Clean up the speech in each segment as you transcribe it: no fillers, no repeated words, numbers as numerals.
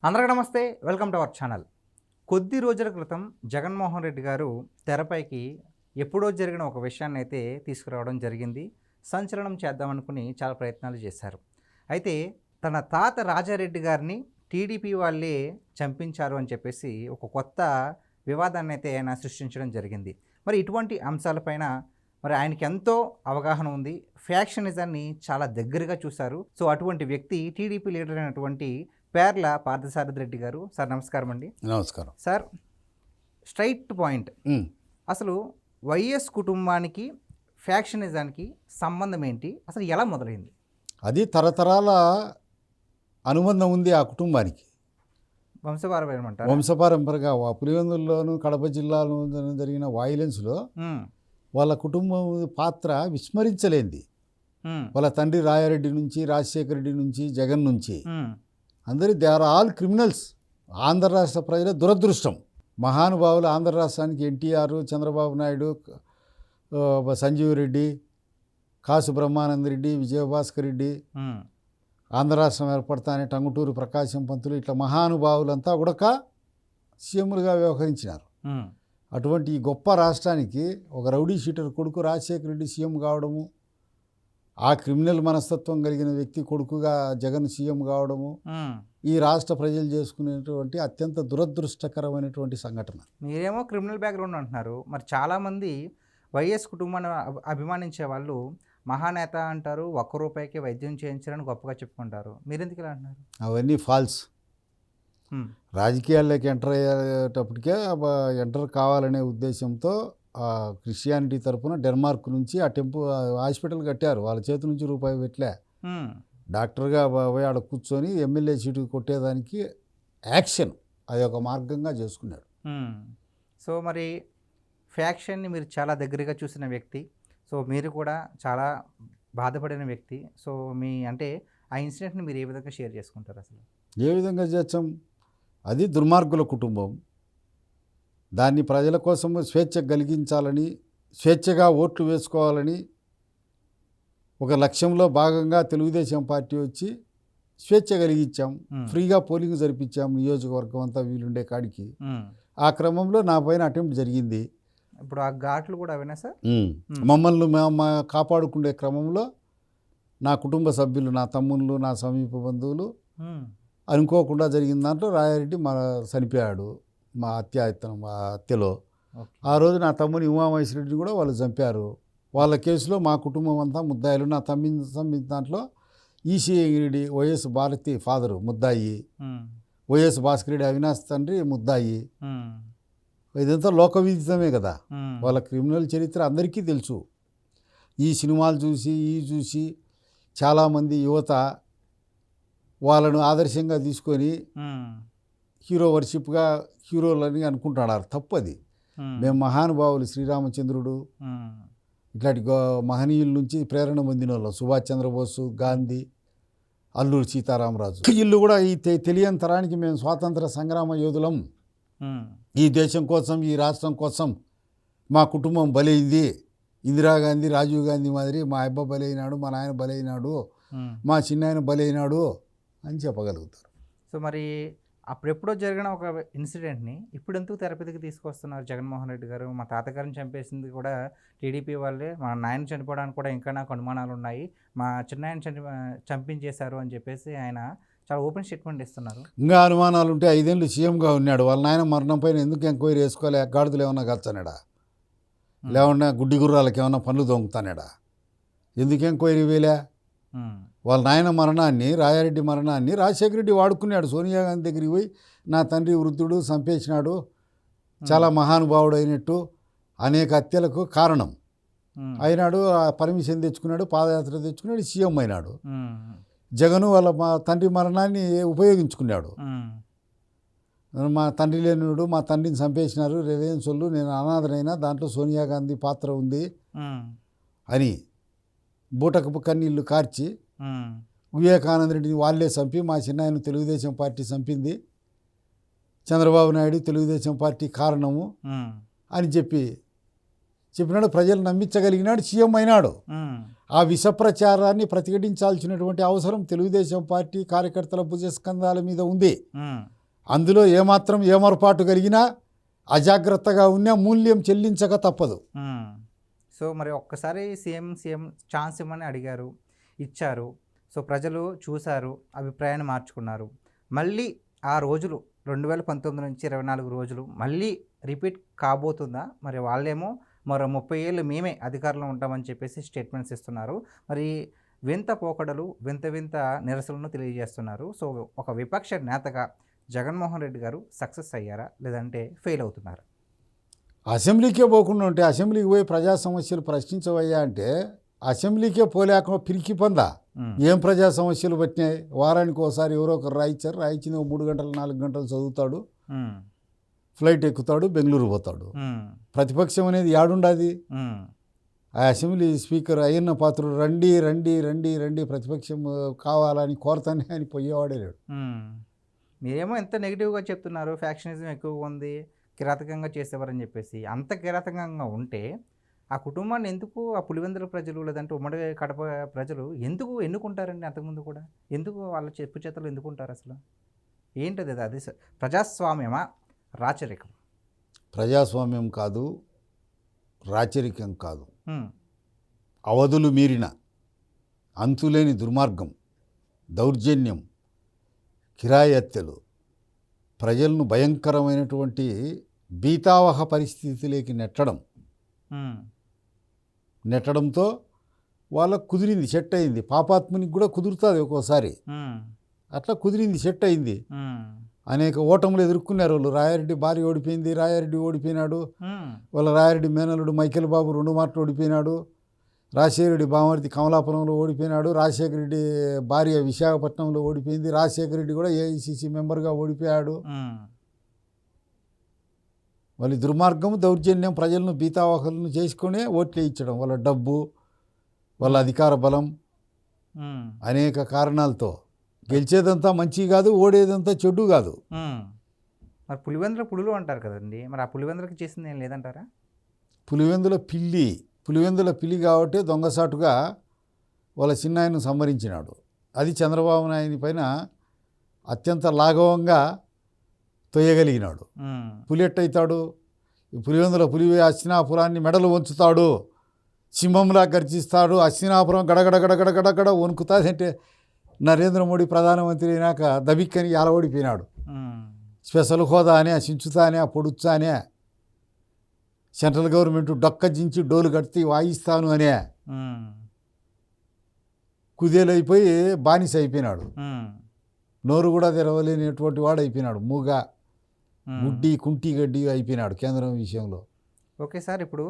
అందరికీ నమస్తే. Welcome to our channel. కొద్ది రోజుల క్రితం జగన్మోహన్ రెడ్డి గారు తెరపైకి ఎప్పుడో జరిగిన ఒక విషయాన్ని అయితే తీసుకురావడం జరిగింది. సంచలనం చేద్దామనుకుని చాలా ప్రయత్నాలు చేశారు. అయితే తన తాత రాజారెడ్డి గారిని టీడీపీ వాళ్ళే చంపించారు అని చెప్పేసి ఒక కొత్త వివాదాన్ని అయితే ఆయన సృష్టించడం జరిగింది. మరి ఇటువంటి అంశాలపైన మరి ఆయనకి ఎంతో అవగాహన ఉంది. ఫ్యాక్షనిజాన్ని చాలా దగ్గరగా చూశారు. సో అటువంటి వ్యక్తి టీడీపీ లీడర్ అయినటువంటి పేర్ల పార్థసారథి రెడ్డి గారు. సార్ నమస్కారం అండి. నమస్కారం సార్. స్ట్రైట్ పాయింట్, అసలు వైఎస్ కుటుంబానికి ఫ్యాక్షనిజానికి సంబంధం ఏంటి, అసలు ఎలా మొదలైంది? అది తరతరాల అనుబంధం ఉంది ఆ కుటుంబానికి. వంశపారంపరగా పులివెందుల్లోను కడప జిల్లాలో జరిగిన వైలెన్స్లో వాళ్ళ కుటుంబం పాత్ర విస్మరించలేంది. వాళ్ళ తండ్రి రాయారెడ్డి నుంచి, రాజశేఖర రెడ్డి నుంచి, జగన్ నుంచి అందరి they are all criminals. Andhra రాష్ట్ర ప్రజల దురదృష్టం. మహానుభావులు ఆంధ్ర రాష్ట్రానికి ఎన్టీఆర్, చంద్రబాబు నాయుడు, సంజీవ్ రెడ్డి, కాసు బ్రహ్మానందరెడ్డి, విజయభాస్కర్ రెడ్డి, ఆంధ్ర రాష్ట్రం ఏర్పడతానే టంగుటూరు ప్రకాశం పంతులు, ఇట్లా మహానుభావులంతా కూడా సీఎంలుగా వ్యవహరించినారు. అటువంటి ఈ గొప్ప రాష్ట్రానికి ఒక రౌడీ షీటర్ కొడుకు రాజశేఖర రెడ్డి సీఎం కావడము, ఆ క్రిమినల్ మనస్తత్వం కలిగిన వ్యక్తి కొడుకుగా జగన్ సీఎం కావడము ఈ రాష్ట్ర ప్రజలు చేసుకునేటువంటి అత్యంత దురదృష్టకరమైనటువంటి సంఘటన. మీరేమో క్రిమినల్ బ్యాక్గ్రౌండ్ అంటున్నారు, మరి చాలామంది వైఎస్ కుటుంబాన్ని అభిమానించే వాళ్ళు మహానేత అంటారు, ఒక్క రూపాయికి వైద్యం చేయించారని గొప్పగా చెప్పుకుంటారు. మీరెందుకు ఇలా అంటున్నారు? అవన్నీ ఫాల్స్. రాజకీయాల్లోకి ఎంటర్ అయ్యేటప్పటికే ఎంటర్ కావాలనే ఉద్దేశంతో క్రిస్టియానిటీ తరఫున డెన్మార్క్ నుంచి ఆ హాస్పిటల్ కట్టారు. వాళ్ళ చేతి నుంచి రూపాయి పెట్టలే. డాక్టర్గా పోయి ఆడ కూర్చొని ఎమ్మెల్యే సీటు కొట్టేదానికి యాక్షన్ అది ఒక మార్గంగా చేసుకున్నాడు. సో మరి ఫ్యాక్షన్ని మీరు చాలా దగ్గరగా చూసిన వ్యక్తి, సో మీరు కూడా చాలా బాధపడిన వ్యక్తి. సో మీ అంటే ఆ ఇన్సిడెంట్ని మీరు ఏ విధంగా షేర్ చేసుకుంటారు? అసలు ఏ విధంగా చేస్తాం? అది దుర్మార్గుల కుటుంబం. దాన్ని ప్రజల కోసం స్వేచ్ఛ కలిగించాలని, స్వేచ్ఛగా ఓట్లు వేసుకోవాలని ఒక లక్ష్యంలో భాగంగా తెలుగుదేశం పార్టీ వచ్చి స్వేచ్ఛ కలిగించాం. ఫ్రీగా పోలింగ్ జరిపించాం నియోజకవర్గం అంతా వీలుండే కాడికి. ఆ క్రమంలో నా పైన అటెంప్ట్ జరిగింది. ఇప్పుడు ఆ ఘాట్లు కూడా అవినా సార్? మమ్మల్ని కాపాడుకునే క్రమంలో నా కుటుంబ సభ్యులు, నా తమ్ముళ్ళు, నా సమీప బంధువులు అనుకోకుండా జరిగిన దాంట్లో రాయారెడ్డి చనిపోయాడు. మా అత్యలో ఆ రోజు నా తమ్ముని ఉమామహేశ్వరరెడ్డిని కూడా వాళ్ళు చంపారు. వాళ్ళ కేసులో మా కుటుంబం అంతా ముద్దాయిలు. నా తమ్మి దాంట్లో ఈసీఐడి వైఎస్ భారతి ఫాదరు ముద్దాయి, వైఎస్ భాస్కర్ రెడ్డి అవినాష్ తండ్రి ముద్దాయి. ఇదంతా లోకవిదితమే కదా. వాళ్ళ క్రిమినల్ చరిత్ర అందరికీ తెలుసు. ఈ సినిమాలు చూసి చాలామంది యువత వాళ్ళను ఆదర్శంగా తీసుకొని హీరో వర్షిప్గా హీరోలని అనుకుంటున్నారు. తప్పది. మేము మహానుభావులు శ్రీరామచంద్రుడు ఇట్లాంటి మహనీయుల నుంచి ప్రేరణ పొందిన వాళ్ళం. సుభాష్ చంద్రబోసు, గాంధీ, అల్లూరి సీతారామరాజు. వీళ్ళు కూడా ఈ తెలియని తరానికి మేము స్వాతంత్ర సంగ్రామ యోధులం. ఈ దేశం కోసం, ఈ రాష్ట్రం కోసం మా కుటుంబం బలైంది. ఇందిరాగాంధీ, రాజీవ్ గాంధీ మాదిరి మా అబ్బ బలైనాడు, మా నాయన బలైనాడు, మా చిన్నాయన బలైనాడు అని చెప్పగలుగుతారు. సో మరి అప్పుడెప్పుడో జరిగిన ఒక ఇన్సిడెంట్ని ఇప్పుడు ఎందుకు తెరపతికి తీసుకొస్తున్నారు జగన్మోహన్ రెడ్డి గారు? మా తాతగారిని చంపేసింది కూడా టీడీపీ వాళ్ళే, మా నాయన చనిపోవడానికి కూడా ఇంకా నాకు అనుమానాలు ఉన్నాయి, మా చిన్నాయన చంపించేశారు అని చెప్పేసి ఆయన చాలా ఓపెన్ స్టేట్మెంట్ ఇస్తున్నారు. ఇంకా అనుమానాలు ఉంటే 5 ఏళ్ళు సీఎంగా ఉన్నాడు. వాళ్ళ నాయన మరణం పైన ఎందుకు ఎంక్వైరీ వేసుకోవాలి? గాడిదలు ఏమన్నా కచ్చనాడా? లేవన్నా గుడ్డి గుర్రాలకి ఏమన్నా పనులు దొంగతానాడా? ఎందుకు ఎంక్వైరీ వేలే? వాళ్ళ నాయన మరణాన్ని, రాయారెడ్డి మరణాన్ని రాజశేఖర రెడ్డి వాడుకున్నాడు. సోనియా గాంధీ దగ్గరికి పోయి నా తండ్రి వృద్ధుడు చంపేసినాడు, చాలా మహానుభావుడు అయినట్టు అనేక హత్యలకు కారణం అయినాడు. పర్మిషన్ తెచ్చుకున్నాడు, పాదయాత్ర తెచ్చుకున్నాడు, సీఎం అయినాడు. జగను వాళ్ళ మా తండ్రి మరణాన్ని ఉపయోగించుకున్నాడు. మా తండ్రి లేనుడు, మా తండ్రిని చంపేసినారు, రేవేం సొల్లు, నేను అనాథనైనా దాంట్లో సోనియా గాంధీ పాత్ర ఉంది అని బూటకపు కన్నీళ్ళు కార్చి వివేకానంద రెడ్డిని వాళ్ళే చంపి మా చిన్నాయన తెలుగుదేశం పార్టీ చంపింది, చంద్రబాబు నాయుడు తెలుగుదేశం పార్టీ కారణము అని చెప్పి చెప్పినాడు, ప్రజలు నమ్మించగలిగినాడు, సీఎం అయినాడు. ఆ విష ప్రచారాన్ని ప్రతిఘటించాల్సినటువంటి అవసరం తెలుగుదేశం పార్టీ కార్యకర్తల భుజస్కంధాల మీద ఉంది. అందులో ఏమాత్రం ఏమరపాటు కలిగినా అజాగ్రత్తగా ఉన్నా మూల్యం చెల్లించక తప్పదు. సో మరి ఒక్కసారి సీఎం ఛాన్స్ ఇవ్వమని అడిగారు, ఇచ్చారు. సో ప్రజలు చూశారు, అభిప్రాయాన్ని మార్చుకున్నారు. మళ్ళీ ఆ రోజులు 2019 నుంచి 24 రోజులు మళ్ళీ రిపీట్ కాబోతుందా? మరి వాళ్ళేమో మరో 30 ఏళ్ళు మేమే అధికారంలో ఉంటామని చెప్పేసి స్టేట్మెంట్స్ ఇస్తున్నారు. మరి వింత పోకడలు, వింత నిరసనలను తెలియజేస్తున్నారు. సో ఒక విపక్ష నేతగా జగన్మోహన్ రెడ్డి గారు సక్సెస్ అయ్యారా, లేదంటే ఫెయిల్ అవుతున్నారా? అసెంబ్లీకే పోకుండా ఉంటే అసెంబ్లీకి పోయి ప్రజా సమస్యలు ప్రశ్నించవయ్యా అంటే అసెంబ్లీకే పోలేక పిరికి పొందా. ఏం ప్రజా సమస్యలు పట్టినాయి? వారానికి ఒకసారి ఎవరో ఒకరు రాయించిన 3 గంటలు 4 గంటలు చదువుతాడు, ఫ్లైట్ ఎక్కుతాడు, బెంగళూరు పోతాడు. ప్రతిపక్షం అనేది యాడుండాది? ఆ అసెంబ్లీ స్పీకర్ అయ్యన్న పాత్రుడు రండి రండి రండి రండి ప్రతిపక్షం కావాలని కోరతానే అని పోయేవాడే లేడు. మీరేమో ఎంత నెగిటివ్గా చెప్తున్నారు, ఫ్యాక్షనిజం ఎక్కువగా ఉంది, కిరాతకంగా చేసేవారని చెప్పేసి. అంత కిరాతకంగా ఉంటే ఆ కుటుంబాన్ని ఎందుకు ఆ పులివెందుల ప్రజలు, లేదంటే ఉమ్మడి కడప ప్రజలు ఎందుకు ఎన్నుకుంటారండి? అంతకుముందు కూడా ఎందుకు వాళ్ళ చెప్పు చేతలు ఎందుకుంటారు? అసలు ఏంటది? అది ప్రజాస్వామ్యమా, రాచరికం? ప్రజాస్వామ్యం కాదు, రాచరికం కాదు, అవధులు మీరిన అంతులేని దుర్మార్గం, దౌర్జన్యం, కిరాయి హత్యలు, ప్రజలను భయంకరమైనటువంటి భీతావహ పరిస్థితిలోకి నెట్టడంతో వాళ్ళకు కుదిరింది, సెట్ అయింది. పాపాత్మునికి కూడా కుదురుతుంది ఒక్కోసారి. అట్లా కుదిరింది, సెట్ అయింది. అనేక ఓటములు ఎదుర్కొన్నారు వాళ్ళు. రాయారెడ్డి భార్య ఓడిపోయింది, రాయారెడ్డి ఓడిపోయినాడు. వాళ్ళ రాయారెడ్డి మేనల్లుడు మైకేల్ బాబు 2 మాటలు ఓడిపోయినాడు. రాజశేఖర రెడ్డి బామర్ది కమలాపురంలో ఓడిపోయినాడు. రాజశేఖర రెడ్డి భార్య విశాఖపట్నంలో ఓడిపోయింది. రాజశేఖర రెడ్డి కూడా ఏఐసిసి మెంబర్గా ఓడిపోయాడు. వాళ్ళ దుర్మార్గం, దౌర్జన్యం, ప్రజలను బీతావాహలను చేసుకునే ఓట్లు వేయించడం, వాళ్ళ డబ్బు, వాళ్ళ అధికార బలం, అనేక కారణాలతో గెలిచేదంతా మంచి కాదు, ఓడేదంతా చెడ్డు కాదు. మరి పులివెందుల పులులు అంటారు కదండి, మరి ఆ పులివెందులకి చేసింది ఏం లేదంటారా? పులివెందుల పిల్లి కాబట్టి దొంగసాటుగా వాళ్ళ చిన్నాయను సంహరించినాడు. అది చంద్రబాబు నాయుని పైన అత్యంత లాఘవంగా తొయ్యగలిగినాడు. పులి ఎట్టయితాడు? పులివెందుల పులి అస్తినాపురాన్ని మెడలు వంచుతాడు, సింహంలా గర్జిస్తాడు. అస్తినాపురం గడగడ వణుకుతుంది అంటే నరేంద్ర మోడీ ప్రధానమంత్రి అయినాక దబిక్కని ఎలవడిపోయినాడు. స్పెషల్ హోదా అనే, సించుతా అనే, పొడుచ్చా అనే, సెంట్రల్ గవర్నమెంట్ డొక్కజించి డోలు కట్టి వాయిస్తాను అనే కుదేలైపోయి బానిస అయిపోయినాడు. నోరు కూడా తెరవలేనటువంటి వాడు అయిపోయినాడు. మూగా గుడ్డి కుంటి గడ్డి అయిపోయినాడు కేంద్రం విషయంలో. ఓకే సార్, ఇప్పుడు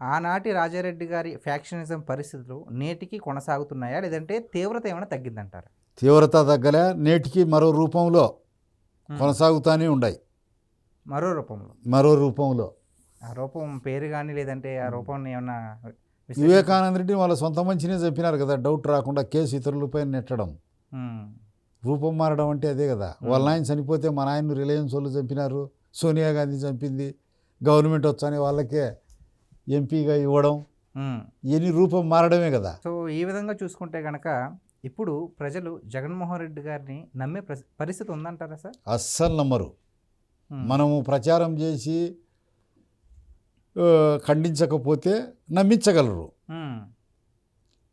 ఆనాటి రాజారెడ్డి గారి ఫ్యాక్షనిజం పరిస్థితులు నేటికి కొనసాగుతున్నాయా, లేదంటే తీవ్రత ఏమైనా తగ్గిందంటారా? తీవ్రత తగ్గలే, నేటికి మరో రూపంలో కొనసాగుతూనే ఉన్నాయి. మరో రూపంలో ఆ రూపం పేరు కానీ, లేదంటే ఆ రూపాన్ని ఏమన్నా? వివేకానంద రెడ్డి వాళ్ళ సొంత మంచినే చెప్పినారు కదా, డౌట్ రాకుండా కేసు ఇతరులపై నెట్టడం. రూపం మారడం అంటే అదే కదా. వాళ్ళ నాయన చనిపోతే మా నాయన రిలయన్స్ వాళ్ళు చంపినారు, సోనియా గాంధీ చంపింది, గవర్నమెంట్ వచ్చాని వాళ్ళకే ఎంపీగా ఇవ్వడం, ఇవన్నీ రూపం మారడమే కదా. సో ఈ విధంగా చూసుకుంటే కనుక ఇప్పుడు ప్రజలు జగన్మోహన్ రెడ్డి గారిని నమ్మే పరిస్థితి ఉందంటారా సార్? అస్సలు నమ్మరు. మనము ప్రచారం చేసి ఖండించకపోతే నమ్మించగలరు.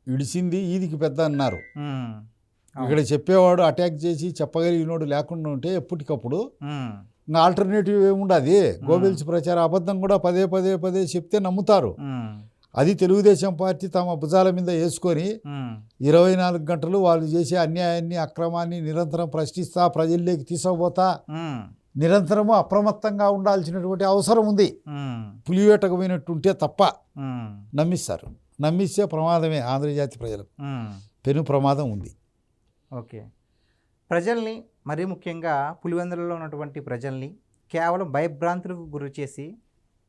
ఇడిసింది ఈదికి పెద్ద అన్నారు. ఇక్కడ చెప్పేవాడు అటాక్ చేసి చెప్పగలిగినోడు లేకుండా ఉంటే ఎప్పటికప్పుడు ఇంకా ఆల్టర్నేటివ్ ఏముండదు. గోబెల్స్ ప్రచారం అబద్ధం కూడా పదే చెప్తే నమ్ముతారు. అది తెలుగుదేశం పార్టీ తమ భుజాల మీద వేసుకొని 24 గంటలు వాళ్ళు చేసే అన్యాయాన్ని, అక్రమాన్ని నిరంతరం ప్రశ్నిస్తా, ప్రజల్లోకి తీసుకుపోతా, నిరంతరము అప్రమత్తంగా ఉండాల్సినటువంటి అవసరం ఉంది. పులివేటకు పోయినట్టుంటే తప్ప నమ్మిస్తారు. నమ్మిస్తే ప్రమాదమే. ఆంధ్రజాతి ప్రజలకు పెను ప్రమాదం ఉంది. ఓకే, ప్రజల్ని, మరీ ముఖ్యంగా పులివెందులలో ఉన్నటువంటి ప్రజల్ని కేవలం భయభ్రాంతులకు గురి చేసి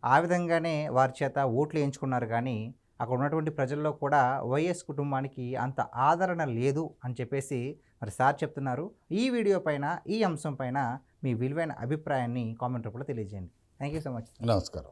ఆ విధంగానే వారి చేత ఓట్లు వేయించుకున్నారు. కానీ అక్కడ ఉన్నటువంటి ప్రజల్లో కూడా వైఎస్ కుటుంబానికి అంత ఆదరణ లేదు అని చెప్పేసి మరి సార్ చెప్తున్నారు. ఈ వీడియో పైన, ఈ అంశం పైన మీ విలువైన అభిప్రాయాన్ని కామెంట్ రూపంలో తెలియజేయండి. Thank you so much. నమస్కారం.